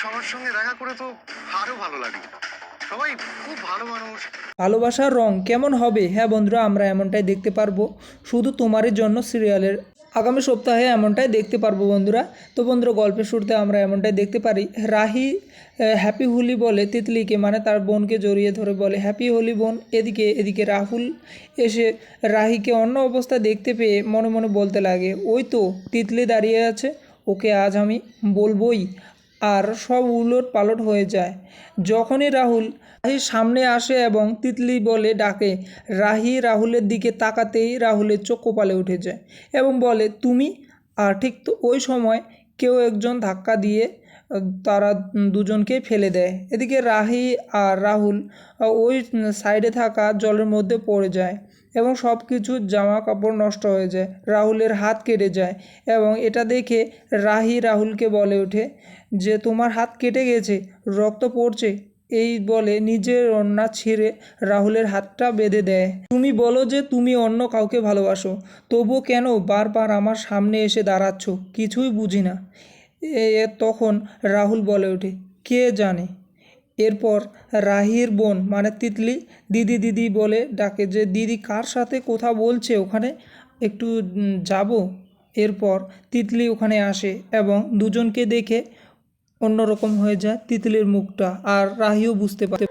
সবার সঙ্গে দেখা করে তো আরো ভালো লাগে। সবাই খুব ভালো মানুষ। ভালোবাসার রং কেমন হবে? হ্যাঁ বন্ধুরা, আমরা এমনটাই দেখতে পারবো শুধু তোমারই জন্য সিরিয়ালের আগামী সপ্তাহে এমনটাই দেখতে পারবো বন্ধুরা। তো বন্ধুরা, গল্পের শুরুতে আমরা এমনটাই দেখতে পারি, রাহি হ্যাপি হোলি বলে তিতলিকে, মানে তার বোনকে জড়িয়ে ধরে বলে হ্যাপি হোলি বোন। এদিকে রাহুল এসে রাহিকে অন্য অবস্থা দেখতে পেয়ে মনে মনে বলতে লাগে, ওই তো তিতলি দাঁড়িয়ে আছে, ওকে আজ আমি বলবই। আর সব উলট পালট হয়ে যায় যখনই রাহির সামনে আসে এবং তিতলি বলে ডাকে। রাহি রাহুলের দিকে তাকাতেই রাহুলের চোখ কপালে উঠে যায় এবং বলে তুমি। আর ঠিক তো ওই সময় কেউ একজন ধাক্কা দিয়ে তারা দুজনকেই ফেলে দেয়। এদিকে রাহি আর রাহুল ওই সাইডে থাকা জলের মধ্যে পড়ে যায় এবং সব কিছু জামা কাপড় নষ্ট হয়ে যায়, রাহুলের হাত কেটে যায় এবং এটা দেখে রাহি রাহুলকে বলে ওঠে যে তোমার হাত কেটে গেছে, রক্ত পড়ছে। এই বলে নিজের ওড়না ছিঁড়ে রাহুলের হাতটা বেঁধে দেয়। তুমি বলো যে তুমি অন্য কাউকে ভালোবাসো, তবু কেন বারবার আমার সামনে এসে দাঁড়াচ্ছ? কিছুই বুঝি না। তখন রাহুল বলে ওঠে, কে জানে। এরপর রাহির বোন মানে তিতলি দিদি দিদি বলে ডাকে যে দিদি কার সাথে কথা বলছে ওখানে, একটু যাব। এরপর তিতলি ওখানে আসে এবং দুজনকে দেখে অন্যরকম হয়ে যায় তিতলির মুখটা, আর রাহিও বুঝতে পারে।